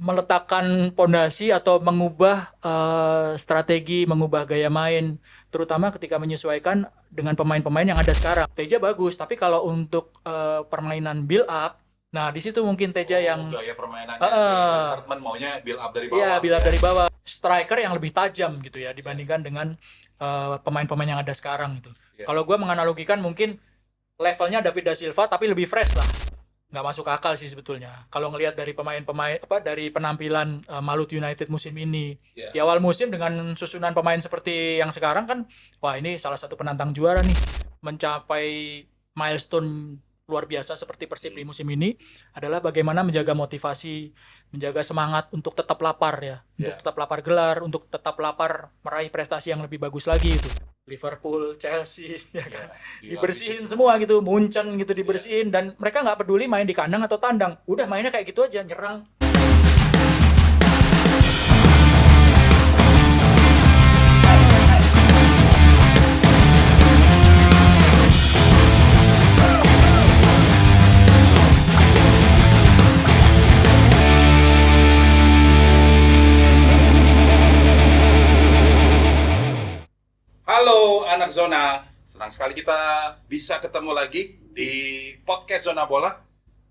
meletakkan pondasi atau mengubah strategi, mengubah gaya main, terutama ketika menyesuaikan dengan pemain-pemain yang ada sekarang. Teja bagus, tapi kalau untuk permainan build up, nah di situ mungkin Teja yang gaya permainannya si Ben Hartman maunya build up dari bawah. iya, build up dari bawah, striker yang lebih tajam gitu ya dibandingkan dengan pemain-pemain yang ada sekarang gitu. Kalau gue menganalogikan mungkin levelnya David da Silva tapi lebih fresh lah. Nggak masuk akal sih sebetulnya. Kalau ngelihat dari pemain-pemain dari penampilan Malut United musim ini di awal musim dengan susunan pemain seperti yang sekarang kan, wah ini salah satu penantang juara nih, mencapai milestone luar biasa seperti Persib di musim ini adalah bagaimana menjaga motivasi, menjaga semangat untuk tetap lapar ya, untuk tetap lapar gelar, untuk tetap lapar meraih prestasi yang lebih bagus lagi itu. Liverpool, Chelsea, ya kan? Dibersihin semua gitu, Munchen gitu dibersihin dan mereka nggak peduli main di kandang atau tandang, udah mainnya kayak gitu aja, nyerang. Halo anak Zona, senang sekali kita bisa ketemu lagi di podcast Zona Bola,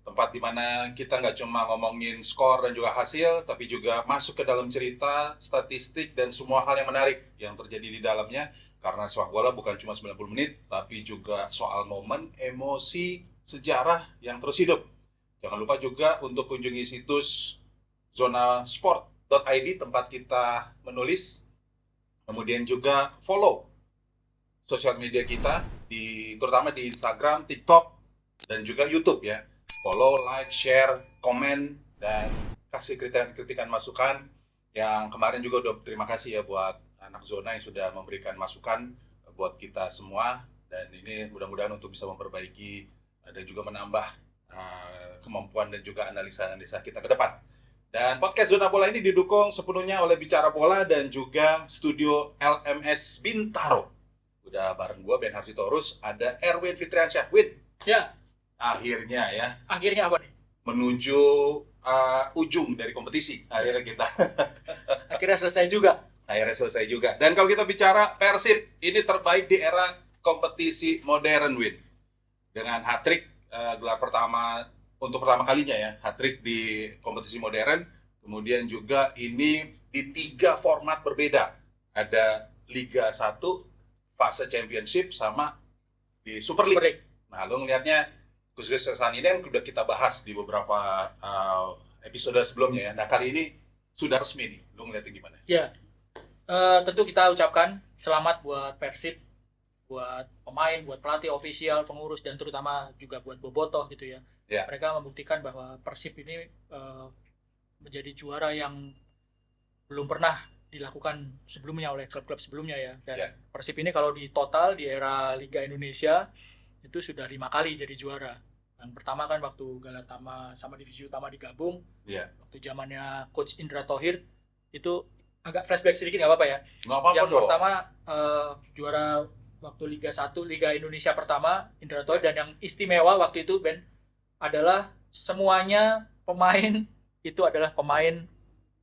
tempat dimana kita nggak cuma ngomongin skor dan juga hasil, tapi juga masuk ke dalam cerita, statistik, dan semua hal yang menarik yang terjadi di dalamnya. Karena sepak bola bukan cuma 90 menit, tapi juga soal momen, emosi, sejarah yang terus hidup. Jangan lupa juga untuk kunjungi situs zonasport.id tempat kita menulis. Kemudian juga follow sosial media kita, terutama di Instagram, TikTok, dan juga YouTube ya. Follow, like, share, komen, dan kasih kritikan masukan. Yang kemarin juga udah terima kasih ya buat anak Zona yang sudah memberikan masukan buat kita semua. Dan ini mudah-mudahan untuk bisa memperbaiki dan juga menambah kemampuan dan juga analisa-analisa kita ke depan. Dan podcast Zona Bola ini didukung sepenuhnya oleh Bicara Bola dan juga studio LMS Bintaro. Udah bareng gue Ben Harsitorus, ada Erwin Fitriansyah. Win. Ya. Akhirnya ya. Akhirnya apa nih? Menuju ujung dari kompetisi. Akhirnya kita. Akhirnya selesai juga. Akhirnya selesai juga. Dan kalau kita bicara Persib, ini terbaik di era kompetisi modern, Win. Dengan hat-trick gelar pertama untuk pertama kalinya ya, hat-trick di kompetisi modern. Kemudian juga ini di 3 format berbeda. Ada Liga 1, fase Championship, sama di Super League. Nah, lo ngelihatnya kesuksesan ini kan udah kita bahas di beberapa episode sebelumnya ya. Nah, kali ini sudah resmi nih. Lo ngeliatnya gimana? Ya, tentu kita ucapkan selamat buat Persib, buat pemain, buat pelatih, ofisial, pengurus, dan terutama juga buat Bobotoh gitu ya. Mereka membuktikan bahwa Persib ini menjadi juara yang belum pernah dilakukan sebelumnya oleh klub-klub sebelumnya ya. Dan Persib ini kalau di total di era Liga Indonesia itu sudah 5 kali jadi juara. Yang pertama kan waktu Galatama sama Divisi Utama digabung, waktu zamannya Coach Indra Thohir, itu agak flashback sedikit nggak apa-apa ya. Nggak apa-apa yang dong. Pertama juara waktu Liga 1, Liga Indonesia pertama Indra Thohir, dan yang istimewa waktu itu Ben adalah semuanya pemain itu adalah pemain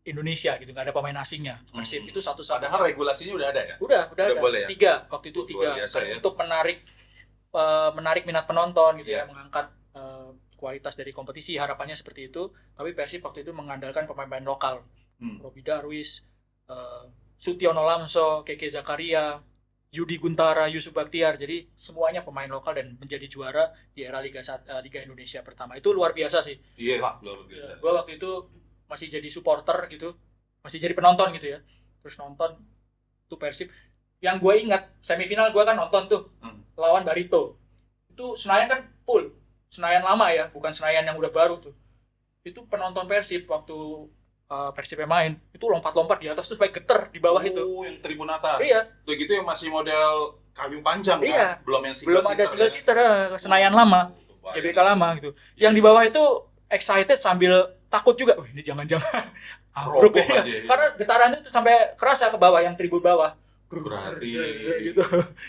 Indonesia gitu, nggak ada pemain asingnya. Persib itu satu-satunya. Padahal regulasinya udah ada ya? Udah ada. Boleh, ya? 3 waktu itu 3 biasa, ya? untuk menarik minat penonton gitu ya, mengangkat kualitas dari kompetisi, harapannya seperti itu. Tapi Persib waktu itu mengandalkan pemain-pemain lokal. Robi Darwis, Sutiono Lamso, Keke Zakaria, Yudi Guntara, Yusuf Baktiar. Jadi semuanya pemain lokal dan menjadi juara di era Liga Indonesia pertama. Itu luar biasa sih. Iya lah, luar biasa. Gue waktu itu masih jadi supporter gitu, masih jadi penonton gitu ya. Terus nonton tuh Persib. Yang gue ingat semifinal gue kan nonton tuh lawan Barito. Itu Senayan kan full, Senayan lama ya, bukan Senayan yang udah baru tuh. Itu penonton Persib waktu Persib main itu lompat-lompat di atas, terus baik geter di bawah itu. Oh, yang tribun atas. Iya. Tuh gitu yang masih model kayu panjang kan. Belum yang belum ada single seater Senayan lama, GBK lama gitu. Yang di bawah itu excited sambil takut juga. Wih, ini jangan-jangan ambruk ya. Karena getarannya itu sampai kerasa ke bawah, yang tribun bawah. Berarti gitu.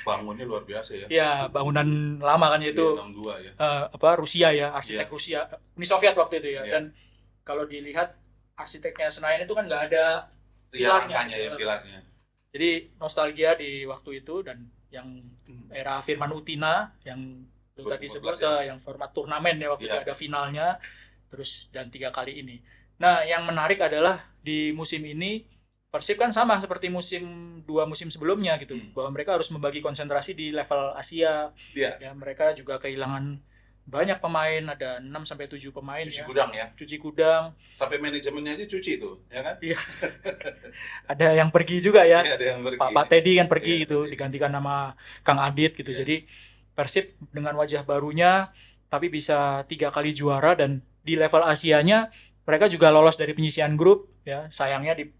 Bangunnya luar biasa ya. Ya, bangunan lama kan itu. 62 ya. Rusia ya, arsitek Rusia. Uni Soviet waktu itu ya. Dan kalau dilihat arsiteknya Senayan itu kan nggak ada Iya, pilarnya. angkanya ya, pilarnya. Jadi nostalgia di waktu itu, dan yang era Firman Utina yang lu tadi 2015 sebut ya. yang format turnamen ya waktu Iya. itu ada finalnya, terus dan 3 kali ini. Nah, yang menarik adalah di musim ini Persib kan sama seperti dua musim sebelumnya gitu, bahwa mereka harus membagi konsentrasi di level Asia. Iya. Ya, mereka juga kehilangan banyak pemain, ada 6 sampai 7 pemain Cuci ya. gudang ya. Cuci gudang. Sampai manajemennya aja cuci tuh, ya kan? Iya. Ada yang pergi juga ya. Iya, ada yang pergi. Pak Teddy kan pergi Iya, gitu, Teddy. digantikan nama Kang Adit gitu. Iya. Jadi Persib dengan wajah barunya tapi bisa 3 kali juara, dan di level Asianya mereka juga lolos dari penyisihan grup ya. Sayangnya di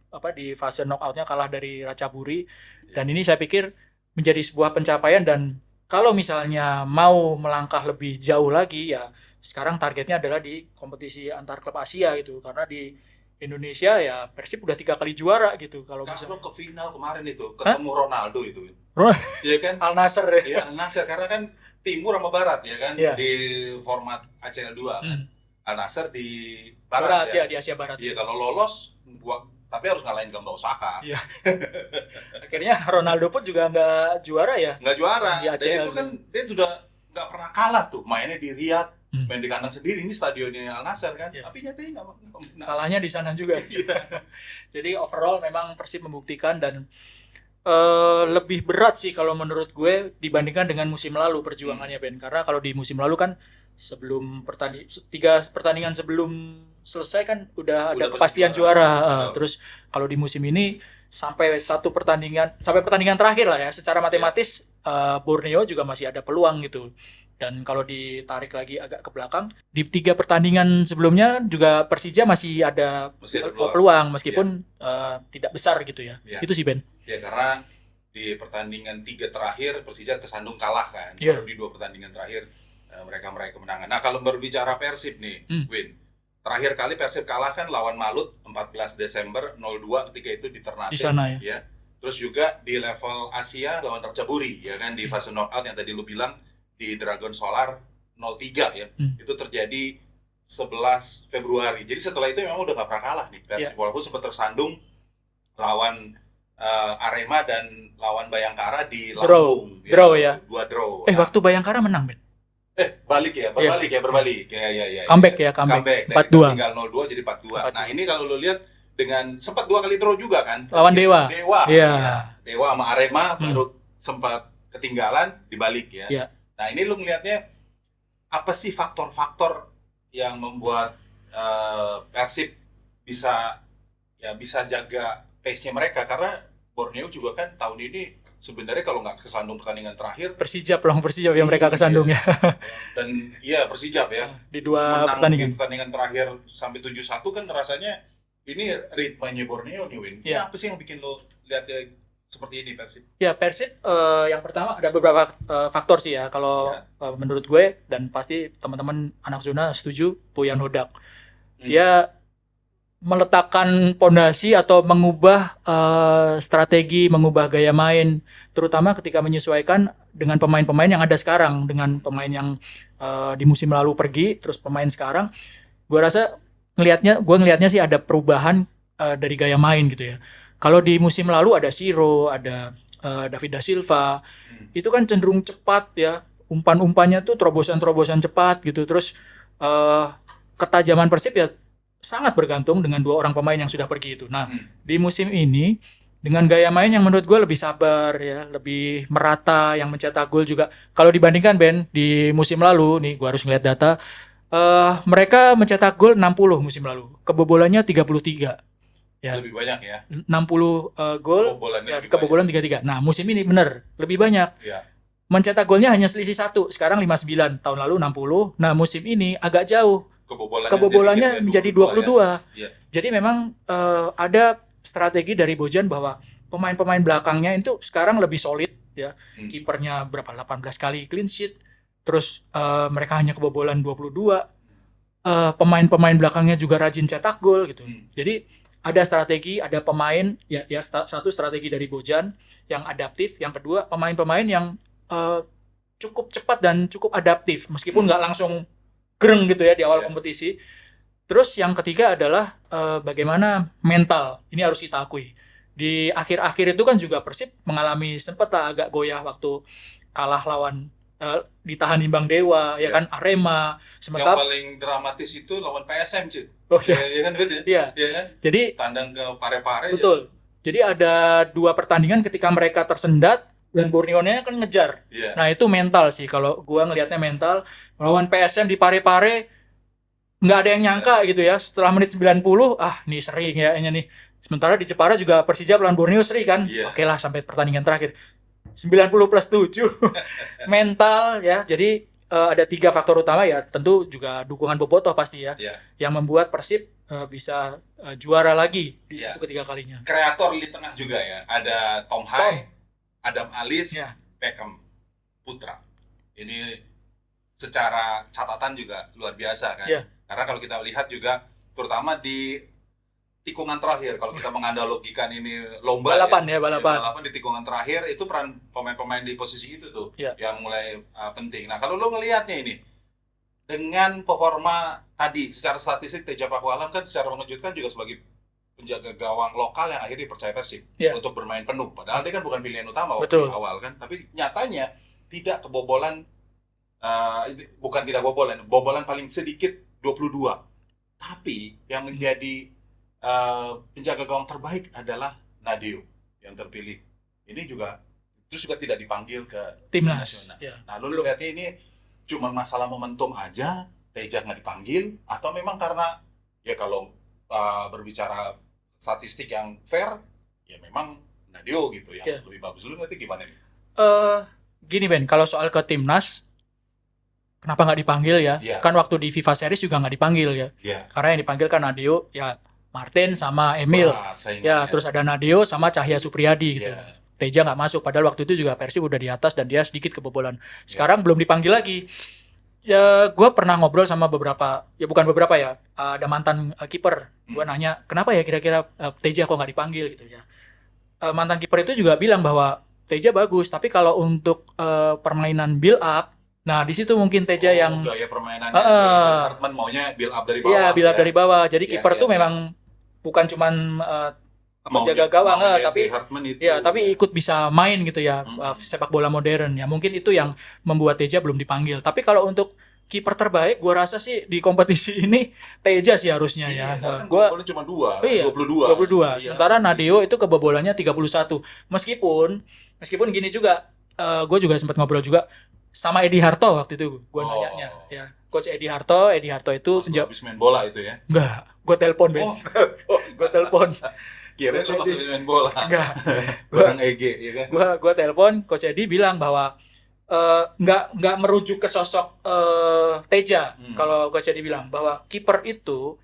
fase knockoutnya kalah dari Ratchaburi, dan ini saya pikir menjadi sebuah pencapaian. Dan kalau misalnya mau melangkah lebih jauh lagi ya, sekarang targetnya adalah di kompetisi antar klub Asia gitu, karena di Indonesia ya Persib udah 3 kali juara gitu. Kalau Kalau misalnya ke final kemarin itu ketemu Ronaldo itu. Iya kan? Al Nassr Iya, Al Nassr, karena kan timur sama barat ya kan, Iya. di format ACL 2 kan. Al Nassr di barat, Barat ya. ya, di Asia Barat. Iya, kalau lolos tapi harus ngalahin Gamba Osaka. Iya. Akhirnya Ronaldo pun juga nggak juara ya. Nggak juara. Di Dan ACL itu kan dia sudah nggak pernah kalah tuh. Mainnya di Riyadh, main di kandang sendiri, ini stadionnya Al Nassr kan. Iya. Tapi nyatanya nggak menang. Kalahnya di sana juga. Iya. Jadi overall memang Persib membuktikan, dan lebih berat sih kalau menurut gue dibandingkan dengan musim lalu perjuangannya Ben. Karena kalau di musim lalu kan sebelum 3 pertandingan sebelum selesai kan udah ada pasti kepastian juara. juara. Terus kalau di musim ini sampai pertandingan terakhir lah ya, secara matematis Borneo juga masih ada peluang gitu. Dan kalau ditarik lagi agak ke belakang, di 3 pertandingan sebelumnya juga Persija masih ada peluang meskipun tidak besar gitu ya. Ya. Itu sih Ben. Ya, karena di pertandingan 3 terakhir Persija kesandung kalah kan. Iya. Baru di 2 pertandingan terakhir mereka meraih kemenangan. Nah, kalau berbicara Persib nih, Win. Terakhir kali Persib kalah kan lawan Malut 14 Desember 02 ketika itu di Ternate. Di sana ya. Terus juga di level Asia lawan Ratchaburi ya kan, di fase knockout yang tadi lu bilang di Dragon Solar 03 ya. Itu terjadi 11 Februari. Jadi setelah itu memang udah gak pernah kalah nih Persib. Walaupun sempat tersandung lawan Arema dan lawan Bayangkara di Lampung. Draw ya. 2 draw. Waktu Bayangkara menang Ben. Berbalik. Ya. Comeback. Comeback. 4-2. Tinggal 0-2 jadi 4-2. Nah, ini kalau lu lihat dengan sempat 2 kali draw juga kan. Lawan Dewa. Iya. Dewa sama Arema baru sempat ketinggalan dibalik ya. Iya. Nah, ini lu ngelihatnya apa sih faktor-faktor yang membuat Persib bisa jaga pace-nya mereka, karena Borneo juga kan tahun ini sebenarnya kalau nggak kesandung pertandingan terakhir Peluang Persijap yang mereka kesandung ya. Dan iya Persijap ya. Di 2 pertandingan. Di pertandingan terakhir sampai 7-1 kan rasanya ini ritmenya Borneo nih, Win. Ya, apa sih yang bikin lo lihat seperti ini Persib? Ya, Persib yang pertama ada beberapa faktor sih ya. Kalau menurut gue, dan pasti teman-teman anak zona setuju, Boyan Hodak. Dia meletakkan pondasi atau mengubah strategi, mengubah gaya main, terutama ketika menyesuaikan dengan pemain-pemain yang ada sekarang, dengan pemain yang di musim lalu pergi, terus pemain sekarang. Gue ngelihatnya sih ada perubahan dari gaya main gitu ya. Kalau di musim lalu ada Siro, ada David da Silva, itu kan cenderung cepat ya, umpan-umpannya tuh terobosan-terobosan cepat gitu. Terus ketajaman Persib ya sangat bergantung dengan 2 orang pemain yang sudah pergi itu. Nah, di musim ini dengan gaya main yang menurut gue lebih sabar ya, lebih merata, yang mencetak gol juga. Kalau dibandingkan Ben di musim lalu nih, gue harus ngeliat data, mereka mencetak gol 60 musim lalu, kebobolannya 33. Ya. Lebih banyak ya. 60 gol, kebobolan 33. Nah, musim ini bener lebih banyak. Ya. Mencetak golnya hanya selisih 1, sekarang 59, tahun lalu 60. Nah, musim ini agak jauh. Kebobolannya menjadi 22. Ya. Jadi memang ada strategi dari Bojan bahwa pemain-pemain belakangnya itu sekarang lebih solid ya. Kipernya 18 kali clean sheet. Terus mereka hanya kebobolan 22. Pemain-pemain belakangnya juga rajin cetak gol gitu. Jadi ada strategi, ada pemain ya satu strategi dari Bojan yang adaptif, yang kedua pemain-pemain yang cukup cepat dan cukup adaptif meskipun nggak langsung gereng gitu ya di awal kompetisi. Terus yang ketiga adalah bagaimana mental. Ini harus kita akui. Di akhir-akhir itu kan juga Persib mengalami sempat agak goyah waktu kalah lawan ditahan imbang Dewa, ya kan, Arema. Yang Sementara paling dramatis itu lawan PSM, cuy. Oh iya. Iya kan, betul. Iya. Iya kan? Jadi Tandang ke Pare-Pare. betul. Jadi ada 2 pertandingan ketika mereka tersendat dan Borneo-nya kan ngejar. Iya. Nah, itu mental sih kalau gua ngelihatnya mental. Lawan PSM di Pare-Pare nggak ada yang nyangka gitu ya. Setelah menit 90, nih seri kayaknya nih. Sementara di Jepara juga Persija lawan Borneo seri kan. Iya. Oke lah sampai pertandingan terakhir. 90+7 mental ya. Jadi ada 3 faktor utama ya. Tentu juga dukungan Bobotoh pasti ya. Iya. Yang membuat Persib bisa juara lagi Iya. untuk ketiga kalinya. Kreator di tengah juga ya. Ada Tom Hai, Adam Alis, Iya. Beckham Putra. Ini secara catatan juga luar biasa kan. Iya. Karena kalau kita lihat juga terutama di tikungan terakhir, kalau kita menganalogikan ini lomba Balapan ya, balapan. balapan di tikungan terakhir itu peran pemain-pemain di posisi itu tuh Iya. yang mulai penting. Nah, kalau lo ngelihatnya ini dengan performa tadi secara statistik Teja Pakualam kan secara mengejutkan juga sebagai penjaga gawang lokal yang akhirnya dipercaya Persib Iya. untuk bermain penuh. Padahal dia kan bukan pilihan utama Betul. waktu awal kan, tapi nyatanya tidak kebobolan, bukan tidak bobolan paling sedikit 22. Tapi yang menjadi penjaga gawang terbaik adalah Nadeo yang terpilih. Ini juga terus juga tidak dipanggil ke Timnas. nasional. Ya. Nah, lu lihatnya ini cuma masalah momentum aja, Teja nggak dipanggil, atau memang karena ya kalau berbicara statistik yang fair, ya memang Nadeo gitu yang Ya. lebih bagus. Lu ngerti gimana nih? Gini Ben, kalau soal ke timnas, kenapa nggak dipanggil ya? Iya. Kan waktu di FIFA Series juga nggak dipanggil ya. Ya, Karena yang dipanggil kan Nadeo, ya Martin sama Emil. berat saingannya. Ya, terus ada Nadeo sama Cahya Supriyadi gitu. Ya. Teja nggak masuk, padahal waktu itu juga Persib udah di atas dan dia sedikit kebobolan. Sekarang belum dipanggil lagi. Ya, gue pernah ngobrol sama beberapa, ya bukan beberapa ya, ada mantan kiper. Gue nanya, kenapa ya kira-kira Teja kok nggak dipanggil gitu ya. Mantan kiper itu juga bilang bahwa Teja bagus, tapi kalau untuk permainan build up, nah di situ mungkin Teja yang gaya permainannya si Hartman maunya build up dari bawah. iya build up ya. dari bawah. Jadi Iya, kiper iya, tuh iya. memang bukan cuman Maunya- jaga gawang, maunya tapi si Hartman itu. ya tapi ikut bisa main gitu ya, sepak bola modern ya. Mungkin itu yang membuat Teja belum dipanggil. Tapi kalau untuk kiper terbaik, gua rasa sih di kompetisi ini Teja sih harusnya Iya, ya. kan Gua golnya cuma 2, iya, 22. 22. Iya, Sementara sedikit. Nadeo itu kebobolannya 31. Meskipun gini juga, gue juga sempat ngobrol juga sama Edi Harto waktu itu. Gue nanyanya ya, Coach Edi Harto itu Pas habis main bola itu ya. enggak, gue telepon Ben. Oh, Gue telepon. kirain lo pas habis main bola. Enggak. Bareng EG ya kan. Gua telepon Coach Edi bilang bahwa nggak merujuk ke sosok Teja. Kalau Coach Edi bilang bahwa kiper itu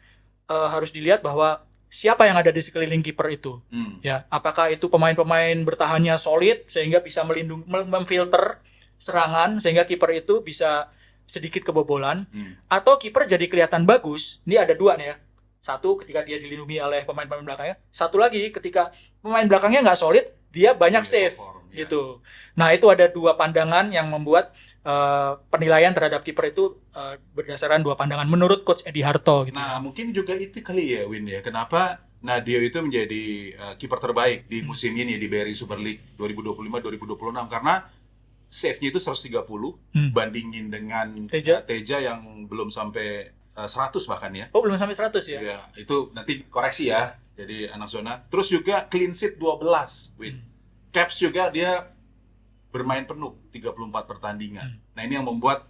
harus dilihat bahwa siapa yang ada di sekeliling kiper itu. Ya, apakah itu pemain-pemain bertahannya solid sehingga bisa memfilter serangan sehingga kiper itu bisa sedikit kebobolan, atau kiper jadi kelihatan bagus. Ini ada 2 nih ya. Satu ketika dia dilindungi oleh pemain-pemain belakangnya, satu lagi ketika pemain belakangnya nggak solid, dia banyak save gitu. Nah, itu ada 2 pandangan yang membuat penilaian terhadap kiper itu berdasarkan 2 pandangan menurut Coach Edi Harto gitu. Nah, mungkin juga itu kali ya Win ya. Kenapa Nadeo itu menjadi kiper terbaik di musim ini di BRI Super League 2025-2026 karena save-nya itu 130 bandingin dengan Teja yang belum sampai 100 bahkan ya. Oh, belum sampai 100 ya? Ya, itu nanti koreksi ya. Jadi anak zona. Terus juga clean sheet 12 Win. Caps juga dia bermain penuh 34 pertandingan. Nah, ini yang membuat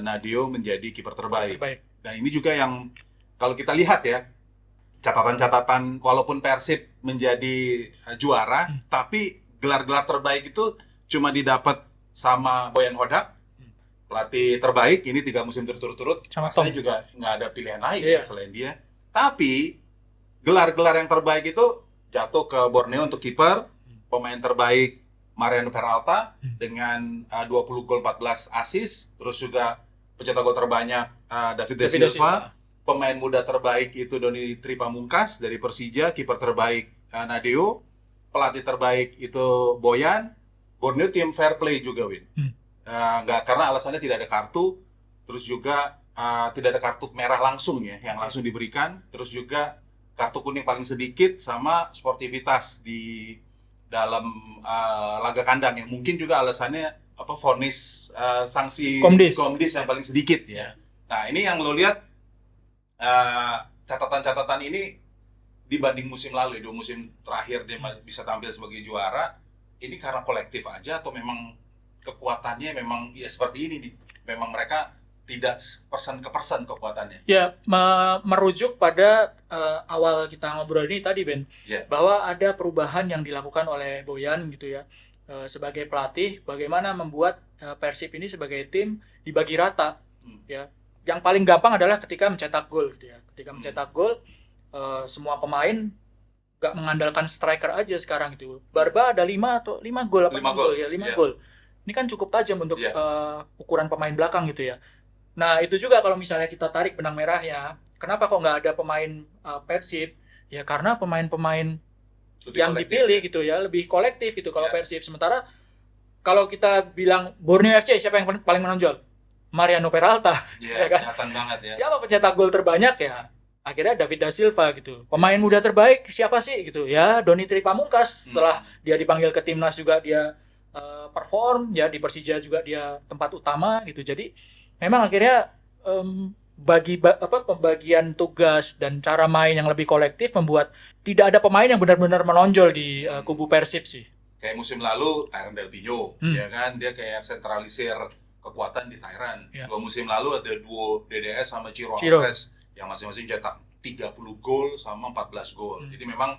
Nadeo menjadi kiper terbaik. Dan ini juga yang kalau kita lihat ya, catatan-catatan walaupun Persib menjadi juara, tapi gelar-gelar terbaik itu cuma didapat sama Boyan Hodak, pelatih terbaik ini 3 musim berturut-turut. Saya juga nggak ada pilihan lain ya selain dia. Tapi gelar-gelar yang terbaik itu jatuh ke Borneo untuk kiper, pemain terbaik Mariano Peralta dengan 20 gol 14 assist, terus juga pencetak gol terbanyak David da Silva. Pemain muda terbaik itu Doni Tripamungkas dari Persija, kiper terbaik Nadeo, pelatih terbaik itu Boyan. Borneo tim fair play juga Win. Nggak, karena alasannya tidak ada kartu, terus juga tidak ada kartu merah langsung ya, yang langsung diberikan. Terus juga kartu kuning paling sedikit sama sportivitas di dalam laga kandang yang mungkin juga alasannya vonis sanksi Komdis yang paling sedikit ya. Nah ini yang lo lihat catatan-catatan ini dibanding musim lalu, 2 musim terakhir dia bisa tampil sebagai juara, ini karena kolektif aja atau memang kekuatannya memang ya seperti ini nih, memang mereka tidak person ke person kekuatannya. Ya, merujuk pada awal kita ngobrol ini tadi Ben, bahwa ada perubahan yang dilakukan oleh Boyan gitu ya, sebagai pelatih, bagaimana membuat Persib ini sebagai tim dibagi rata. Ya, yang paling gampang adalah ketika mencetak gol gitu ya. Ketika mencetak gol, semua pemain gak mengandalkan striker aja sekarang gitu. Barba ada 5 gol apa 5 gol ya, 5 gol. Ini kan cukup tajam untuk ukuran pemain belakang gitu ya. Nah itu juga kalau misalnya kita tarik benang merahnya, kenapa kok nggak ada pemain Persib? Ya karena pemain-pemain yang dipilih gitu ya lebih kolektif gitu kalau Persib. Sementara kalau kita bilang Borneo FC siapa yang paling menonjol? Mariano Peralta. Ya kan? Kelihatan banget ya. Siapa pencetak gol terbanyak ya? Akhirnya David da Silva gitu. Pemain muda terbaik siapa sih gitu? Ya Doni Tri Pamungkas. Setelah dia dipanggil ke timnas juga dia perform ya, di Persija juga dia tempat utama gitu. Jadi memang akhirnya pembagian tugas dan cara main yang lebih kolektif membuat tidak ada pemain yang benar-benar menonjol di kubu Persib sih. Kayak musim lalu Tyran Delpino, ya kan, dia kayak sentralisir kekuatan di Tyran. 2 musim lalu ada duo DDS sama Ciro Alves yang masing-masing cetak 30 gol sama 14 gol. Jadi memang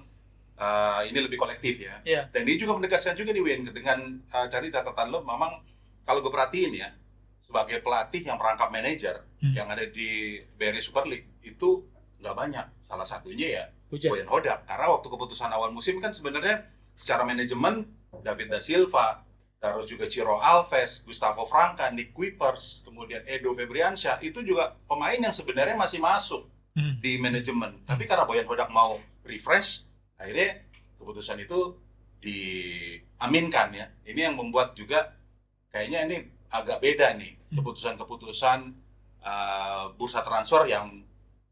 ini lebih kolektif ya. Dan ini juga menegaskan juga nih Win, dengan cari catatan lo, memang kalau gue perhatiin ya, sebagai pelatih yang merangkap manajer yang ada di BRI Super League itu nggak banyak. Salah satunya ya Boyan Hodak, karena waktu keputusan awal musim kan sebenarnya secara manajemen David da Silva, terus juga Ciro Alves, Gustavo Franca, Nick Kuipers, kemudian Edo Febriansyah, itu juga pemain yang sebenarnya masih masuk di manajemen. Tapi karena Boyan Hodak mau refresh, akhirnya keputusan itu diaminkan ya. Ini yang membuat juga kayaknya ini agak beda nih keputusan-keputusan bursa transfer yang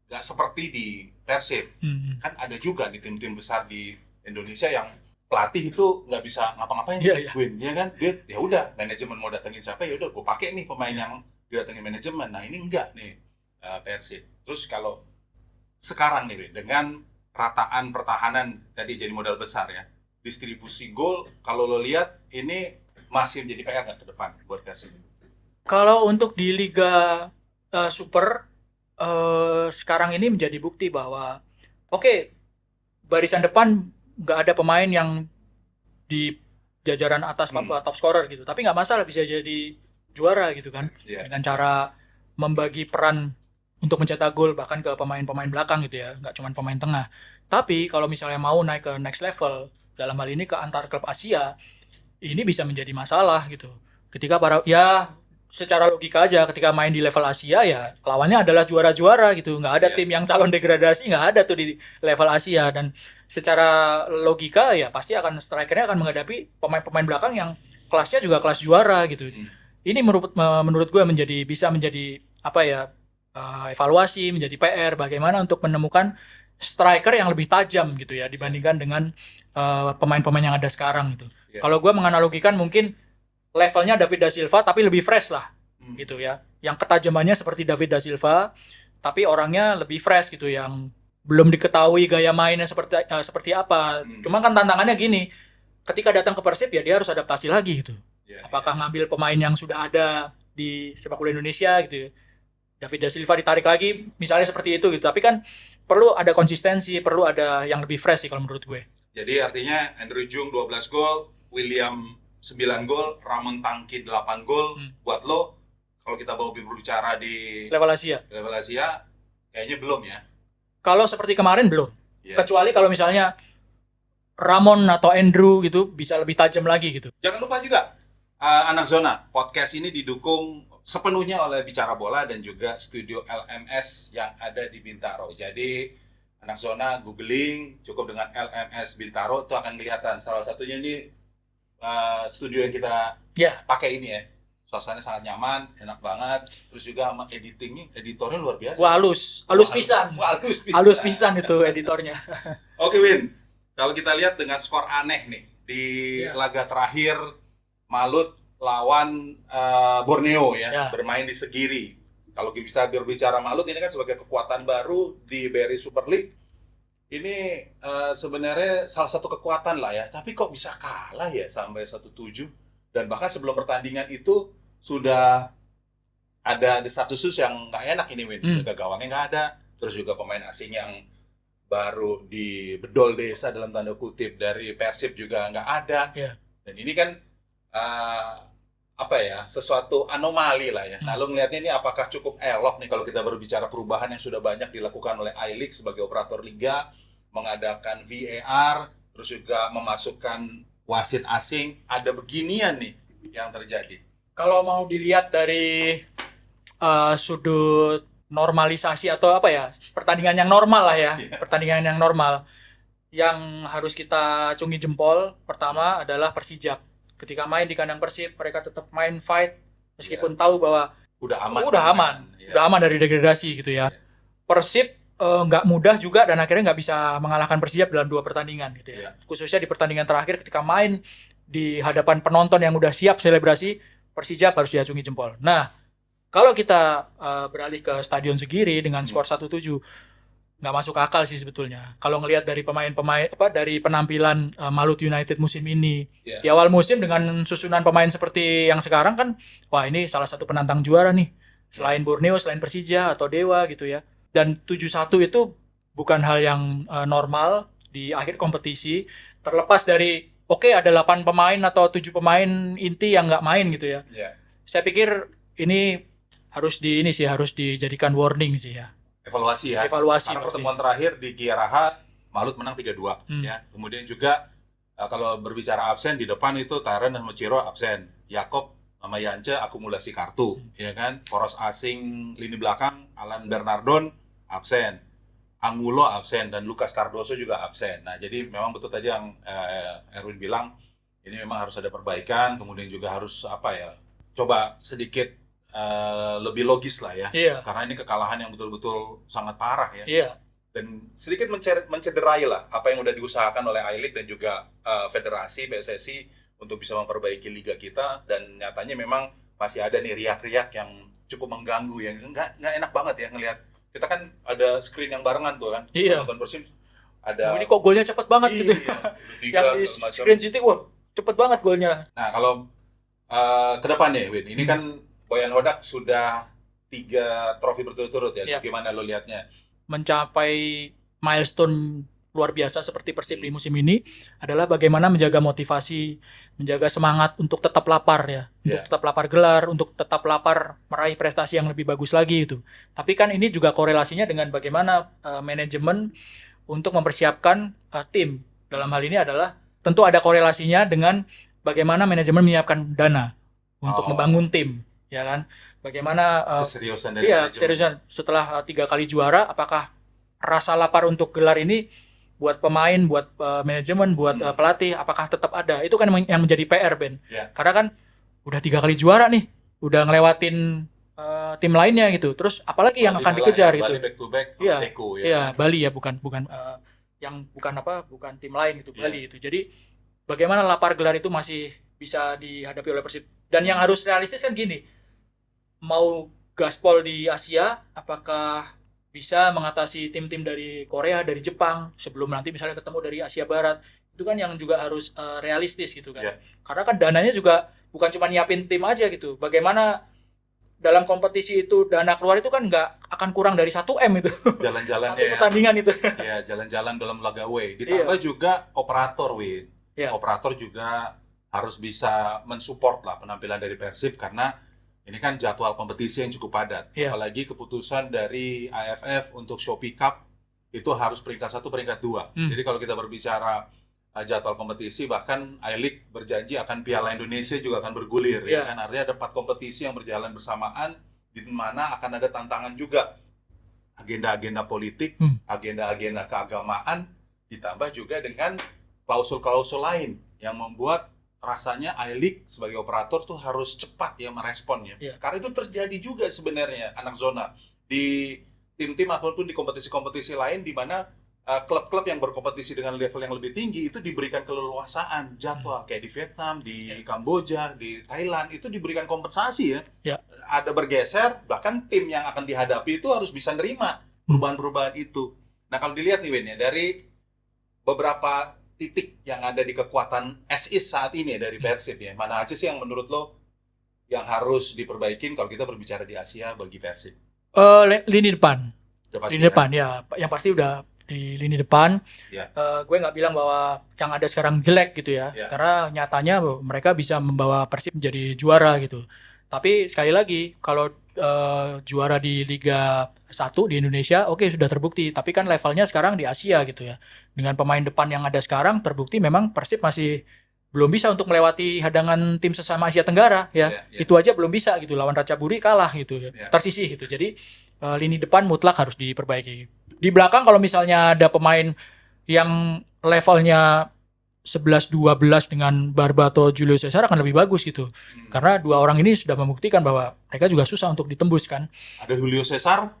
nggak seperti di Persib. Kan ada juga nih tim-tim besar di Indonesia yang pelatih itu nggak bisa ngapa-ngapain, Win, ya kan? Dia ya udah, manajemen mau datengin siapa ya udah gue pakai nih pemain yang didatengin manajemen. Nah ini enggak nih Persib. Terus kalau sekarang nih Win, dengan rataan pertahanan tadi jadi modal besar ya, distribusi gol kalau lo lihat ini masih menjadi PR nggak ke depan buat Persib? Kalau untuk di Liga Super sekarang ini menjadi bukti bahwa barisan depan nggak ada pemain yang di jajaran atas top scorer gitu, tapi nggak masalah, bisa jadi juara gitu kan, dengan cara membagi peran untuk mencetak gol bahkan ke pemain-pemain belakang gitu ya, nggak cuma pemain tengah. Tapi kalau misalnya mau naik ke next level, dalam hal ini ke antar klub Asia, ini bisa menjadi masalah gitu. Ketika secara logika aja, ketika main di level Asia ya lawannya adalah juara-juara gitu, nggak ada tim yang calon degradasi, nggak ada tuh di level Asia. Dan secara logika ya pasti strikernya akan menghadapi pemain-pemain belakang yang kelasnya juga kelas juara gitu. Ini menurut gue bisa menjadi evaluasi, menjadi PR bagaimana untuk menemukan striker yang lebih tajam gitu ya dibandingkan dengan pemain-pemain yang ada sekarang gitu. Kalau gue menganalogikan mungkin levelnya David da Silva tapi lebih fresh lah gitu ya, yang ketajamannya seperti David da Silva tapi orangnya lebih fresh gitu, yang belum diketahui gaya mainnya seperti apa. Cuma kan tantangannya gini, ketika datang ke Persib ya dia harus adaptasi lagi gitu. Apakah ngambil pemain yang sudah ada di sepak bola Indonesia gitu ya, David da Silva ditarik lagi misalnya seperti itu gitu, tapi kan perlu ada konsistensi, perlu ada yang lebih fresh sih kalau menurut gue. Jadi artinya Andrew Jung 12 gol, William 9 gol, Ramon Tangki 8 gol. Buat lo, kalau kita mau berbicara di level Asia kayaknya belum ya. Kalau seperti kemarin belum. Kecuali kalau misalnya Ramon atau Andrew gitu bisa lebih tajam lagi gitu. Jangan lupa juga Anak Zona podcast ini didukung sepenuhnya oleh Bicara Bola dan juga studio LMS yang ada di Bintaro. Jadi Anak Zona googling cukup dengan LMS Bintaro itu akan kelihatan. Salah satunya ini studio yang kita pakai ini ya, suasananya sangat nyaman, enak banget. Terus juga sama editornya luar biasa. Wah, halus pisan. Halus pisan itu editornya. Oke Win, kalau kita lihat dengan skor aneh nih di laga terakhir Malut lawan Borneo ya, bermain di Segiri. Kalau bisa berbicara Malut ini kan sebagai kekuatan baru di BRI Super League. Ini sebenarnya salah satu kekuatan lah ya, tapi kok bisa kalah ya sampai 1-7. Dan bahkan sebelum pertandingan itu sudah ada desas-desus yang nggak enak ini Win. Gawangnya nggak ada, terus juga pemain asing yang baru di bedol desa dalam tanda kutip dari Persib juga nggak ada. Dan ini kan sesuatu anomali lah ya. Nah, lo ngelihatnya ini apakah cukup elok nih kalau kita berbicara perubahan yang sudah banyak dilakukan oleh I-League sebagai operator liga, mengadakan VAR, terus juga memasukkan wasit asing, ada beginian nih yang terjadi. Kalau mau dilihat dari sudut normalisasi atau pertandingan yang normal lah ya, pertandingan yang normal yang harus kita acungi jempol pertama adalah Persijap. Ketika main di kandang Persib, mereka tetap main fight meskipun tahu bahwa udah aman dari degradasi gitu ya. Persib nggak mudah juga dan akhirnya nggak bisa mengalahkan Persijap dalam 2 pertandingan gitu ya. Khususnya di pertandingan terakhir ketika main di hadapan penonton yang udah siap selebrasi, Persijap harus diacungi jempol. Nah, kalau kita beralih ke Stadion Segiri dengan skor 1-7, nggak masuk akal sih sebetulnya. Kalau ngelihat dari pemain-pemain dari penampilan Malut United musim ini di awal musim dengan susunan pemain seperti yang sekarang kan, wah ini salah satu penantang juara nih. Selain Borneo, selain Persija atau Dewa gitu ya. Dan 7-1 itu bukan hal yang normal di akhir kompetisi. Terlepas dari ada 8 pemain atau 7 pemain inti yang nggak main gitu ya. Saya pikir ini harus dijadikan warning sih ya. Evaluasi ya. Karena pertemuan terakhir di Giaraha Malut menang 3-2 ya. Kemudian juga kalau berbicara absen di depan itu Taren sama Ciro absen. Yakob sama Yance akumulasi kartu ya kan. Poros asing lini belakang Alan Bernardon absen. Angulo absen dan Lucas Cardoso juga absen. Nah, jadi memang betul tadi yang Erwin bilang ini memang harus ada perbaikan, kemudian juga harus coba sedikit lebih logis lah ya. Karena ini kekalahan yang betul-betul sangat parah ya. Dan sedikit mencederai lah apa yang udah diusahakan oleh I-League dan juga Federasi PSSI untuk bisa memperbaiki liga kita, dan nyatanya memang masih ada nih riak-riak yang cukup mengganggu yang nggak enak banget ya ngelihat. Kita kan ada screen yang barengan tuh kan. Nonton Persib ada. Ini kok golnya cepet banget gitu. Yang di screen City cepet banget golnya. Nah, kalau ke depan nih Win, ini kan Boyan Hodak sudah 3 trofi berturut-turut ya. Gimana lo lihatnya? Mencapai milestone luar biasa seperti Persib di musim ini adalah bagaimana menjaga motivasi, menjaga semangat untuk tetap lapar ya. Untuk tetap lapar gelar, untuk tetap lapar meraih prestasi yang lebih bagus lagi itu. Tapi kan ini juga korelasinya dengan bagaimana manajemen untuk mempersiapkan tim. Dalam hal ini adalah tentu ada korelasinya dengan bagaimana manajemen menyiapkan dana untuk membangun tim. Ya kan, bagaimana keseriusan dari manajemen setelah 3 kali juara, apakah rasa lapar untuk gelar ini buat pemain, buat manajemen, buat pelatih, apakah tetap ada? Itu kan yang menjadi PR Ben. Karena kan udah 3 kali juara nih, udah ngelewatin tim lainnya gitu. Terus apalagi yang akan dikejar gitu? Bali back to back, Teko ya. Bali ya, bukan tim lain gitu, Bali itu. Jadi bagaimana lapar gelar itu masih bisa dihadapi oleh Persib. Dan yang harus realistis kan gini, mau gaspol di Asia, apakah bisa mengatasi tim-tim dari Korea, dari Jepang, sebelum nanti misalnya ketemu dari Asia Barat, itu kan yang juga harus realistis gitu kan. Karena kan dananya juga bukan cuma nyiapin tim aja gitu. Bagaimana dalam kompetisi itu dana keluar itu kan nggak akan kurang dari 1M itu. Jalan-jalan satu pertandingan itu. Ya, jalan-jalan dalam laga away. Ditambah juga operator Win. Operator juga harus bisa mensupport lah penampilan dari Persib, karena ini kan jadwal kompetisi yang cukup padat. Apalagi keputusan dari AFF untuk Shopee Cup itu harus peringkat 1, peringkat 2. Jadi kalau kita berbicara jadwal kompetisi, bahkan I-League berjanji akan Piala Indonesia juga akan bergulir. Ya kan? Artinya ada 4 kompetisi yang berjalan bersamaan, di mana akan ada tantangan juga. Agenda-agenda politik, agenda-agenda keagamaan, ditambah juga dengan klausul-klausul lain yang membuat rasanya I-League sebagai operator tuh harus cepat ya meresponnya. Iya. Karena itu terjadi juga sebenarnya anak zona di tim-tim ataupun di kompetisi-kompetisi lain di mana klub-klub yang berkompetisi dengan level yang lebih tinggi itu diberikan keleluasaan jadwal kayak di Vietnam, di Kamboja, di Thailand itu diberikan kompensasi ya. Ya. Ada bergeser, bahkan tim yang akan dihadapi itu harus bisa nerima perubahan-perubahan itu. Nah kalau dilihat nih Win ya, dari beberapa titik yang ada di kekuatan SIS saat ini ya, dari Persib ya, mana aja sih yang menurut lo yang harus diperbaikin kalau kita berbicara di Asia bagi Persib? Lini depan. Udah pasti Lini kan? depan ya, yang pasti udah di lini depan. Ya. Gue nggak bilang bahwa yang ada sekarang jelek gitu ya, Ya. karena nyatanya mereka bisa membawa Persib menjadi juara gitu. Tapi sekali lagi kalau juara di Liga 1 di Indonesia, oke sudah terbukti. Tapi kan levelnya sekarang di Asia gitu ya. Dengan pemain depan yang ada sekarang terbukti memang Persib masih belum bisa untuk melewati hadangan tim sesama Asia Tenggara ya. Ya. Itu aja belum bisa gitu, lawan Ratchaburi kalah gitu ya. Ya. Tersisih gitu. Jadi lini depan mutlak harus diperbaiki. Di belakang kalau misalnya ada pemain yang levelnya 11-12 dengan Barba atau Julio Cesar akan lebih bagus gitu. Karena dua orang ini sudah membuktikan bahwa mereka juga susah untuk ditembus kan. Ada Julio Cesar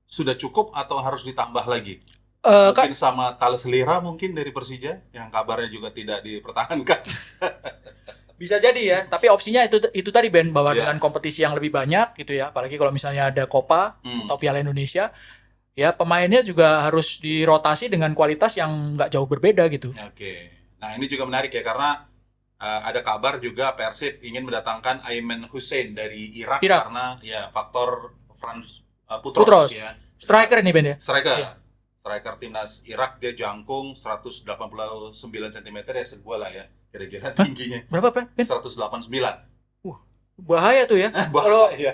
sudah cukup atau harus ditambah lagi? Kan Mungkin sama Thales Lira mungkin dari Persija yang kabarnya juga tidak dipertahankan. bisa jadi ya, tapi opsinya itu tadi Ben, bahwa Iya. dengan kompetisi yang lebih banyak gitu ya, apalagi kalau misalnya ada Copa atau Piala Indonesia, ya pemainnya juga harus dirotasi dengan kualitas yang nggak jauh berbeda gitu. Oke. Nah, ini juga menarik ya karena ada kabar juga Persib ingin mendatangkan Aiman Hussein dari Irak. Karena ya faktor Frans Putros ya. Striker ini Ben ya. Striker. Iya. Striker timnas Irak, dia jangkung 189 cm ya, segua lah ya. Kira-kira tingginya. Berapa Ben? 189. Bahaya tuh ya. Kalau Bahaya.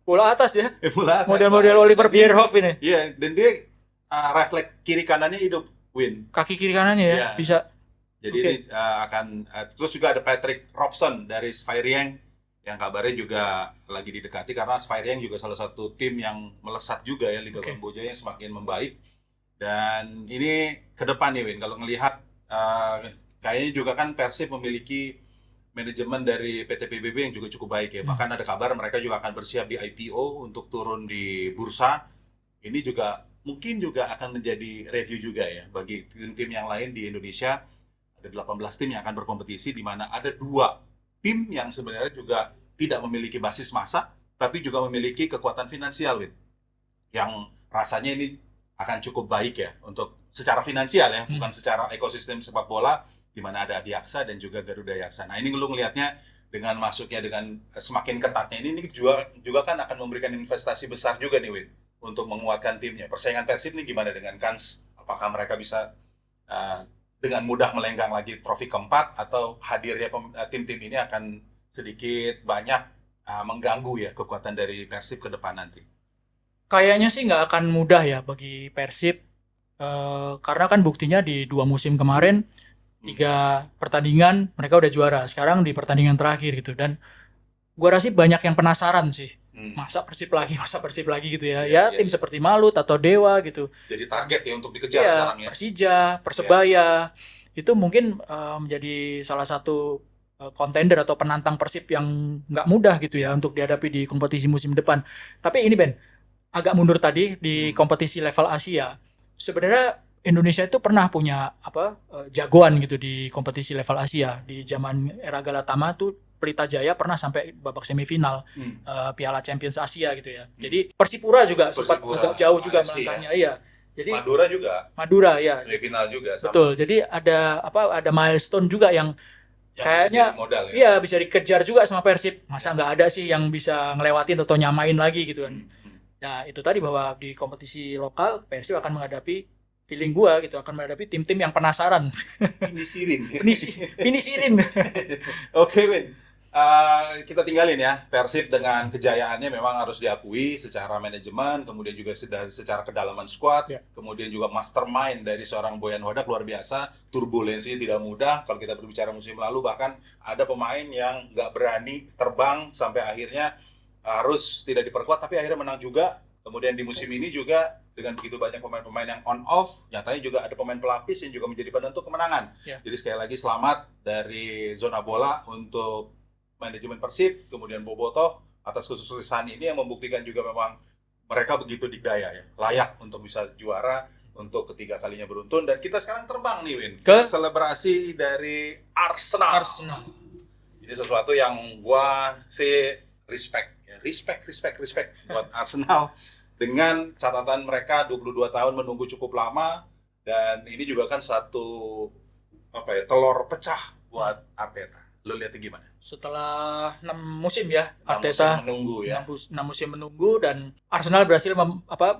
bola atas ya. Bola atas. Model-model Oliver Bierhoff ini. Iya, dan dia refleks kiri kanannya hidup, Win. Kaki kiri kanannya ya, Iya. bisa. Jadi ini akan terus juga ada Patrick Robson dari Sferieng yang kabarnya juga lagi didekati karena Sferieng juga salah satu tim yang melesat juga ya Liga Kamboja yang semakin membaik. Dan ini ke depan nih Win, kalau ngelihat kayaknya juga kan Persib memiliki manajemen dari PT PBB yang juga cukup baik ya. Bahkan ada kabar mereka juga akan bersiap di IPO untuk turun di bursa. Ini juga mungkin juga akan menjadi review juga ya bagi tim-tim yang lain di Indonesia. Ada 18 tim yang akan berkompetisi di mana ada 2 tim yang sebenarnya juga tidak memiliki basis massa tapi juga memiliki kekuatan finansial Win. Yang rasanya ini akan cukup baik ya untuk secara finansial ya, bukan secara ekosistem sepak bola di mana ada Adiaksa dan juga Garuda Yaksa. Nah, ini lu ngelihatnya dengan masuknya dengan semakin ketatnya ini juga kan akan memberikan investasi besar juga nih Win untuk menguatkan timnya. Persaingan Persib ini gimana dengan Kans? Apakah mereka bisa dengan mudah melenggang lagi trofi keempat atau hadirnya tim-tim ini akan sedikit banyak mengganggu ya kekuatan dari Persib ke depan nanti? Kayaknya sih nggak akan mudah ya bagi Persib, karena kan buktinya di 2 musim kemarin 3 pertandingan mereka udah juara. Sekarang di pertandingan terakhir gitu, dan gua rasa banyak yang penasaran sih. Masa Persib lagi gitu ya. Tim seperti Malut atau Dewa gitu. Jadi target ya untuk dikejar sekarang ya. Persija, Persebaya itu mungkin menjadi salah satu kontender atau penantang Persib yang nggak mudah gitu ya untuk dihadapi di kompetisi musim depan. Tapi ini Ben, agak mundur tadi di kompetisi level Asia. Sebenarnya Indonesia itu pernah punya jagoan gitu di kompetisi level Asia. Di zaman era Galatama tuh Pelita Jaya pernah sampai babak semifinal Piala Champions Asia gitu ya. Jadi Persipura juga sempat agak jauh juga melangkahnya. Iya. Jadi Madura ya. Semifinal juga. Betul. Jadi ada milestone juga yang kayaknya bisa dikejar juga sama Persib. Masa nggak ada sih yang bisa ngelewatin atau nyamain lagi gitu kan. Ya itu tadi bahwa di kompetisi lokal Persib akan menghadapi, feeling gua gitu, akan menghadapi tim-tim yang penasaran. Pinisirin. Oke Win, kita tinggalin ya Persib dengan kejayaannya memang harus diakui secara manajemen, kemudian juga secara kedalaman skuad, kemudian juga mastermind dari seorang Boyan Hodak luar biasa. Turbulensinya tidak mudah. Kalau kita berbicara musim lalu bahkan ada pemain yang nggak berani terbang sampai akhirnya harus tidak diperkuat tapi akhirnya menang juga. Kemudian di musim ini juga dengan begitu banyak pemain-pemain yang on off, nyatanya juga ada pemain pelapis yang juga menjadi penentu kemenangan. Jadi sekali lagi selamat dari zona bola untuk manajemen Persib, kemudian Bobotoh atas kesuksesan ini yang membuktikan juga memang mereka begitu digdaya ya, layak untuk bisa juara untuk ketiga kalinya beruntun. Dan kita sekarang terbang nih Win ke selebrasi dari Arsenal. Ini sesuatu yang gua sih respect buat Arsenal dengan catatan mereka 22 tahun menunggu cukup lama, dan ini juga kan satu telur pecah buat Arteta. Lo lihatnya gimana? Setelah 6 musim ya, Arteta menunggu ya. 6 musim menunggu, dan Arsenal berhasil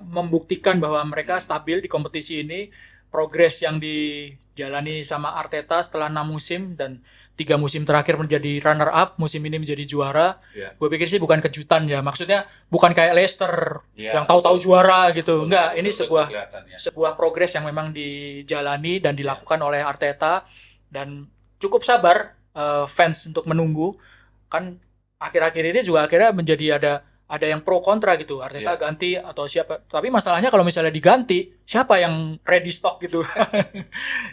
membuktikan bahwa mereka stabil di kompetisi ini. Progres yang dijalani sama Arteta setelah 6 musim dan 3 musim terakhir menjadi runner up, musim ini menjadi juara. Gue pikir sih bukan kejutan ya. Maksudnya bukan kayak Leicester yang tahu-tahu juara gitu. Enggak, ini sebuah progres yang memang dijalani dan dilakukan oleh Arteta, dan cukup sabar fans untuk menunggu. Kan akhir-akhir ini juga akhirnya menjadi ada yang pro kontra gitu, Arteta ganti atau siapa. Tapi masalahnya kalau misalnya diganti, siapa yang ready stock gitu?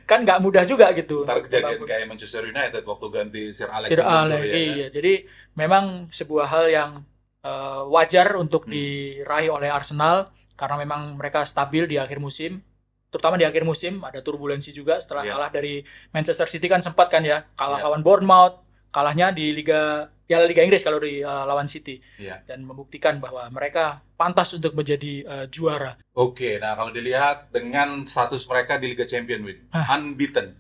Kan nggak mudah juga gitu. Ntar kejadian kayak Manchester United waktu ganti Sir Alex. Iya. Jadi memang sebuah hal yang wajar untuk diraih oleh Arsenal, karena memang mereka stabil di akhir musim. Terutama di akhir musim ada turbulensi juga setelah kalah dari Manchester City, kan sempat kan ya kalah lawan Bournemouth, kalahnya di Liga Inggris kalau di lawan City, dan membuktikan bahwa mereka pantas untuk menjadi juara. Oke, nah kalau dilihat dengan status mereka di Liga Champions, unbeaten,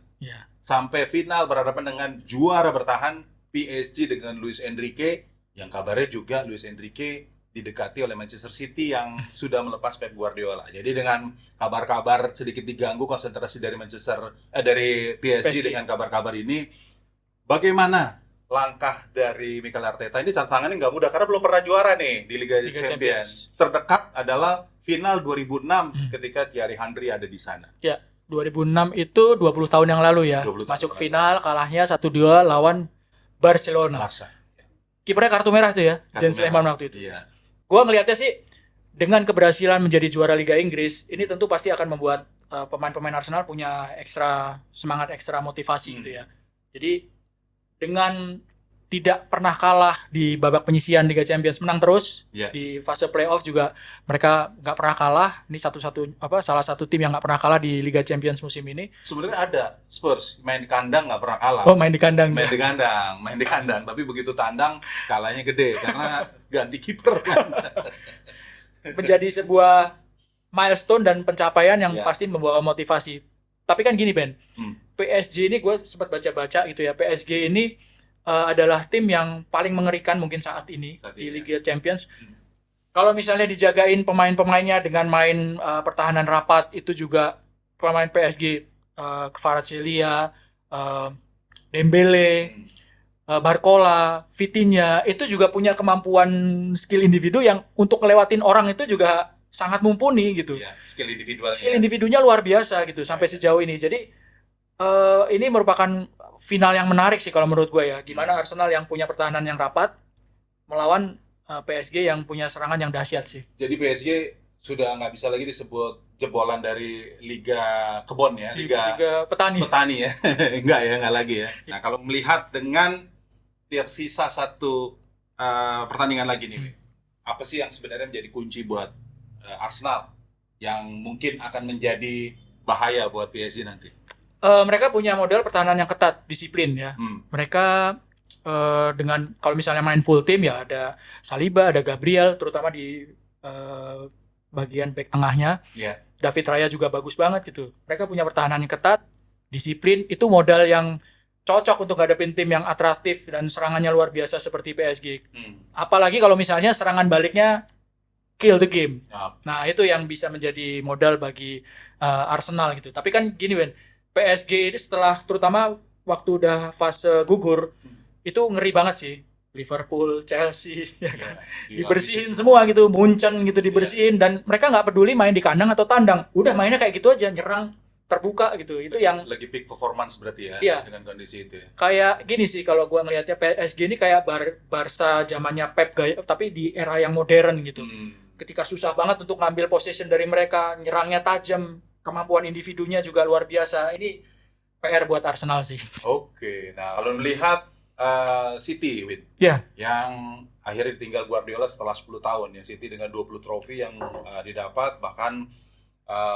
sampai final berhadapan dengan juara bertahan PSG dengan Luis Enrique, yang kabarnya juga Luis Enrique didekati oleh Manchester City yang sudah melepas Pep Guardiola. Jadi dengan kabar-kabar sedikit diganggu konsentrasi dari dari PSG dengan kabar-kabar ini, bagaimana langkah dari Mikel Arteta? Ini tantangannya nggak mudah karena belum pernah juara nih di Liga Champions. Terdekat adalah final 2006 ketika Thierry Henry ada di sana. Ya, 2006 itu 20 tahun yang lalu ya. Masuk final, kalahnya 1-2 lawan Barcelona. Kipernya kartu merah tuh ya, Jens Lehmann waktu itu. Iya. Gua ngelihatnya sih dengan keberhasilan menjadi juara Liga Inggris, ini tentu pasti akan membuat pemain-pemain Arsenal punya ekstra semangat, ekstra motivasi gitu ya. Jadi dengan tidak pernah kalah di babak penyisihan Liga Champions, menang terus di fase playoff juga mereka nggak pernah kalah. Ini salah satu tim yang nggak pernah kalah di Liga Champions musim ini. Sebenarnya ada Spurs main di kandang nggak pernah kalah. Main di kandang. Tapi begitu tandang kalahnya gede karena ganti kiper kan. Menjadi sebuah milestone dan pencapaian yang pasti membawa motivasi. Tapi kan gini Ben, PSG ini gue sempat baca-baca gitu ya, PSG ini adalah tim yang paling mengerikan mungkin saat ini di Liga Champions. Kalau misalnya dijagain pemain-pemainnya dengan main pertahanan rapat, itu juga pemain PSG, Kvaratskhelia, Dembele, Barcola, Vitinha, itu juga punya kemampuan skill individu yang untuk ngelewatin orang itu juga sangat mumpuni gitu. Skill individunya luar biasa gitu sampai sejauh ini. Jadi ini merupakan final yang menarik sih kalau menurut gue ya. Gimana Arsenal yang punya pertahanan yang rapat melawan PSG yang punya serangan yang dahsyat sih. Jadi PSG sudah nggak bisa lagi disebut jebolan dari Liga Kebon ya, Liga Petani ya. Nggak lagi ya. Nah kalau melihat dengan tersisa satu pertandingan lagi nih, apa sih yang sebenarnya menjadi kunci buat Arsenal yang mungkin akan menjadi bahaya buat PSG nanti? Mereka punya model pertahanan yang ketat, disiplin ya. Mereka dengan kalau misalnya main full team ya ada Saliba, ada Gabriel, terutama di bagian back tengahnya. David Raya juga bagus banget gitu. Mereka punya pertahanan yang ketat, disiplin, itu modal yang cocok untuk hadapin tim yang atraktif dan serangannya luar biasa seperti PSG. Apalagi kalau misalnya serangan baliknya kill the game. Nah, itu yang bisa menjadi modal bagi Arsenal gitu. Tapi kan gini Ben, PSG ini setelah terutama waktu udah fase gugur itu ngeri banget sih. Liverpool, Chelsea ya kan. Dibersihin semua gitu, Munchen gitu dibersihin dan mereka nggak peduli main di kandang atau tandang. Udah mainnya kayak gitu aja, nyerang terbuka gitu. Itu yang lagi peak performance berarti ya dengan kondisi itu ya. Kayak gini sih kalau gua ngelihatnya PSG ini kayak Barca zamannya Pep Guardiola tapi di era yang modern gitu. ketika susah banget untuk ngambil possession dari mereka, nyerangnya tajam, kemampuan individunya juga luar biasa. Ini PR buat Arsenal sih. Oke, nah kalau melihat City, Win, Ya, yang akhirnya ditinggal Guardiola setelah 10 tahun ya, City dengan 20 trofi yang didapat, bahkan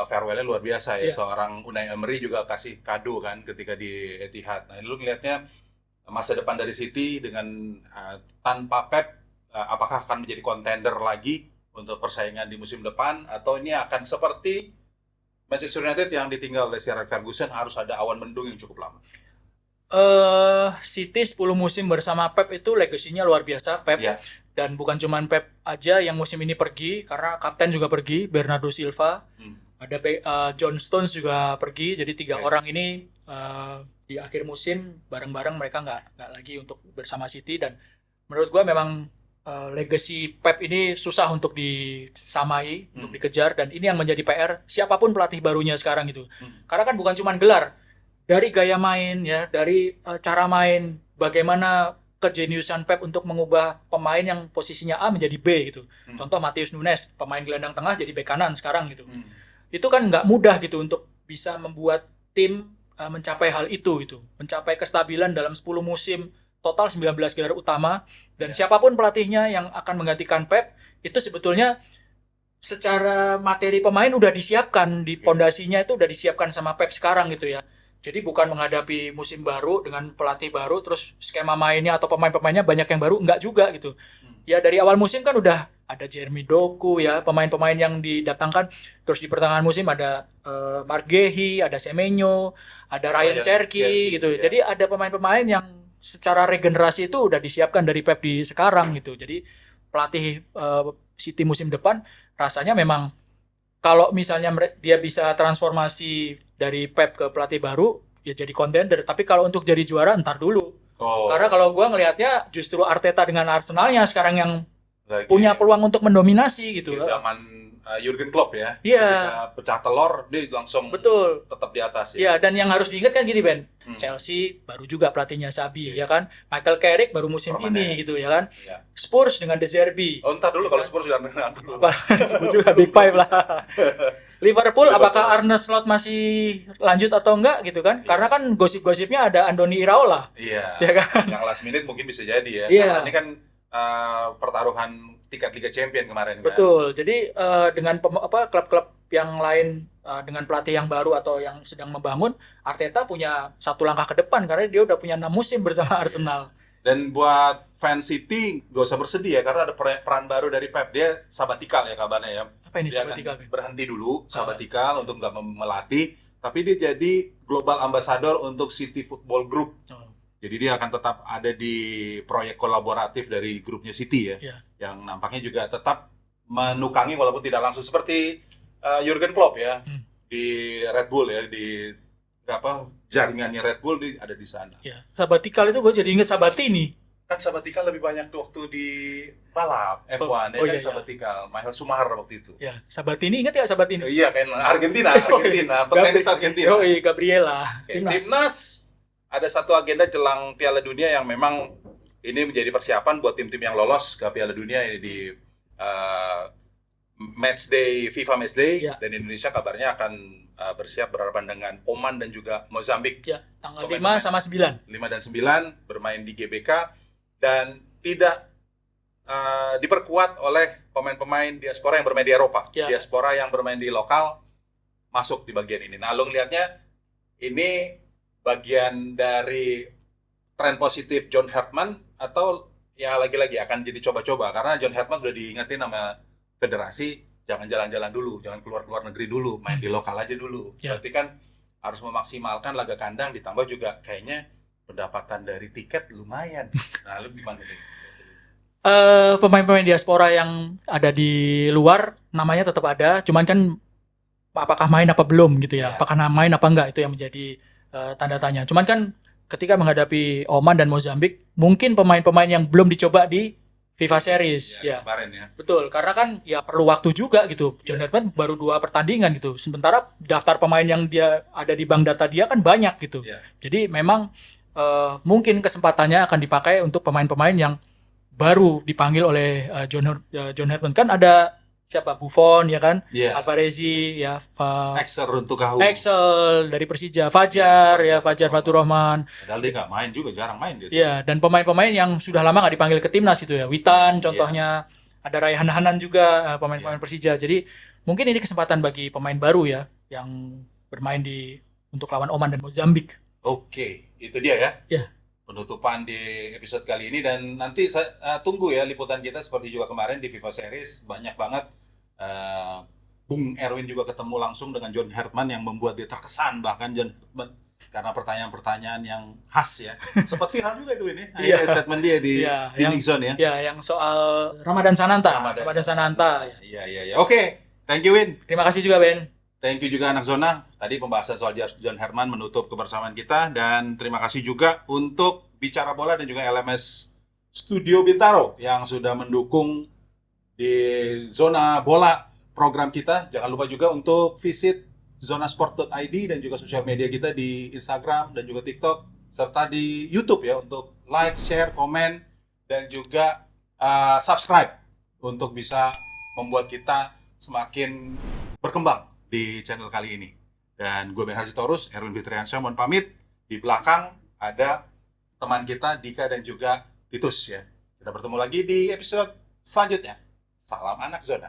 farewell-nya luar biasa ya. Iya. Seorang Unai Emery juga kasih kado kan ketika di Etihad. Nah, lu ngelihatnya masa depan dari City dengan tanpa Pep, apakah akan menjadi kontender lagi untuk persaingan di musim depan, atau ini akan seperti Manchester United yang ditinggal oleh Sir Alex Ferguson, harus ada awan mendung yang cukup lama? City 10 musim bersama Pep itu legasinya luar biasa, Pep. Ya. Dan bukan cuman Pep aja yang musim ini pergi, karena kapten juga pergi, Bernardo Silva. Ada John Stones juga pergi. Jadi 3 orang ini di akhir musim bareng-bareng mereka nggak lagi untuk bersama City. Dan menurut gua memang legacy Pep ini susah untuk disamai, untuk dikejar, dan ini yang menjadi PR siapapun pelatih barunya sekarang itu. Karena kan bukan cuman gelar, dari gaya main ya, dari cara main, bagaimana kejeniusan Pep untuk mengubah pemain yang posisinya A menjadi B gitu. Contoh Matheus Nunes, pemain gelandang tengah jadi bek kanan sekarang gitu. Itu kan nggak mudah gitu untuk bisa membuat tim mencapai hal itu gitu. Mencapai kestabilan dalam 10 musim, total 19 gelar utama, dan siapapun pelatihnya yang akan menggantikan Pep itu sebetulnya secara materi pemain udah disiapkan, di pondasinya itu udah disiapkan sama Pep sekarang gitu ya. Jadi bukan menghadapi musim baru dengan pelatih baru terus skema mainnya atau pemain-pemainnya banyak yang baru, enggak juga gitu. Ya dari awal musim kan udah ada Jeremy Doku ya, pemain-pemain yang didatangkan, terus di pertengahan musim ada Mark Guehi, ada Semenyo, ada Ryan Cherki gitu. Ya. Jadi ada pemain-pemain yang secara regenerasi itu udah disiapkan dari Pep di sekarang gitu. Jadi pelatih City musim depan rasanya memang kalau misalnya dia bisa transformasi dari Pep ke pelatih baru, ya jadi contender. Tapi kalau untuk jadi juara, ntar dulu. Karena kalau gue ngelihatnya justru Arteta dengan Arsenalnya sekarang yang Lagi punya peluang untuk mendominasi gitu. zaman Jurgen Klopp ya. Iya. Ketika pecah telur, dia langsung Betul. tetap di atas ya. Ya, dan yang harus diingat kan gini Ben, Chelsea baru juga pelatihnya Xabi ya kan, Michael Carrick baru musim Permanen. ini gitu ya kan, Ya. Spurs dengan De Zerbi. Oh, ntar dulu kalau Spurs jangan dulu. Spurs juga Big Five lah. Liverpool apakah Arne Slot masih lanjut atau enggak gitu kan? Karena kan gosip-gosipnya ada Andoni Iraola. Iya. Ya kan? Yang last minute mungkin bisa jadi ya. Iya. Karena ini kan pertaruhan tiket Liga Champion kemarin kan. Betul. Jadi dengan klub-klub yang lain dengan pelatih yang baru atau yang sedang membangun, Arteta punya satu langkah ke depan karena dia udah punya 6 musim bersama Arsenal. Dan buat fans City gak usah bersedih ya, karena ada peran baru dari Pep. Dia sabatikal ya kabarnya ya. Apa ini Dia sabatikal? akan berhenti dulu sabatikal untuk nggak melatih, tapi dia jadi global ambassador untuk City Football Group. Jadi dia akan tetap ada di proyek kolaboratif dari grupnya City ya, yang nampaknya juga tetap menukangi walaupun tidak langsung seperti Jurgen Klopp ya di Red Bull ya, di jaringannya Red Bull ada di sana. Ya, sabatikal itu gue jadi inget Sabatini. Kan sabatikal lebih banyak waktu di balap F1 ya kan, sabatikal Michael Schumacher waktu itu. Ya, Sabatini ingat ya Sabatini? Iya kan, Argentina, petenis Argentina. Yoi, Gabriela. Timnas. Ada satu agenda jelang Piala Dunia yang memang ini menjadi persiapan buat tim-tim yang lolos ke Piala Dunia di Matchday, FIFA Matchday, dan Indonesia kabarnya akan bersiap berhadapan dengan Oman dan juga Mozambik. Ya, tanggal 5 sama 9. 5 dan 9 bermain di GBK dan tidak diperkuat oleh pemain-pemain diaspora yang bermain di Eropa. Diaspora yang bermain di lokal masuk di bagian ini. Nah, lo ngelihatnya ini bagian dari tren positif John Hartman atau ya lagi-lagi akan jadi coba-coba, karena John Hartman udah diingetin sama federasi jangan jalan-jalan dulu, jangan keluar negeri dulu, main di lokal aja dulu. Berarti kan harus memaksimalkan laga kandang, ditambah juga kayaknya pendapatan dari tiket lumayan. Nah, lu gimana nih? Pemain-pemain diaspora yang ada di luar namanya tetap ada, cuman kan apakah main apa belum gitu ya. Apakah main apa enggak itu yang menjadi tanda tanya. Cuman kan ketika menghadapi Oman dan Mozambik, mungkin pemain-pemain yang belum dicoba di FIFA Series kemarin ya. Betul, karena kan ya perlu waktu juga gitu. John Hartman baru 2 pertandingan gitu. Sementara daftar pemain yang dia ada di bank data dia kan banyak gitu. Jadi memang mungkin kesempatannya akan dipakai untuk pemain-pemain yang baru dipanggil oleh John Hartman. Kan ada siapa Buffon ya kan, Iya. Alvarezi ya, Axel Runtugahu. Axel dari Persija, Fajar ya, Fajar Fatur Rahman. Padahal dia nggak main juga, jarang main dia. Iya, dan pemain-pemain yang sudah lama nggak dipanggil ke timnas itu ya. Witan contohnya, ada Raihan Hanan juga, pemain-pemain Persija. Jadi mungkin ini kesempatan bagi pemain baru ya yang bermain untuk lawan Oman dan Mozambik. Oke, itu dia ya. Ya. Penutupan di episode kali ini, dan nanti saya tunggu ya liputan kita seperti juga kemarin di FIFA Series. Banyak banget Bung Erwin juga ketemu langsung dengan John Hertman yang membuat dia terkesan, bahkan John Hertman karena pertanyaan-pertanyaan yang khas ya. Sempat viral juga itu ini. Akhirnya statement dia di Nick Zone ya. Ya, yang soal Ramadan Sananta. Ramadan Sananta. Iya. Oke, thank you Win. Terima kasih juga Ben. Thank you juga anak zona. Tadi pembahasan soal John Herman menutup kebersamaan kita, dan terima kasih juga untuk Bicara Bola dan juga LMS Studio Bintaro yang sudah mendukung di zona bola program kita. Jangan lupa juga untuk visit zonasport.id dan juga sosial media kita di Instagram dan juga TikTok serta di YouTube ya, untuk like, share, komen dan juga subscribe untuk bisa membuat kita semakin berkembang di channel kali ini. Dan gue Ben Harsitoros, Erwin Fitriansyah mohon pamit. Di belakang ada teman kita Dika dan juga Titus ya. Kita bertemu lagi di episode selanjutnya. Salam anak zona.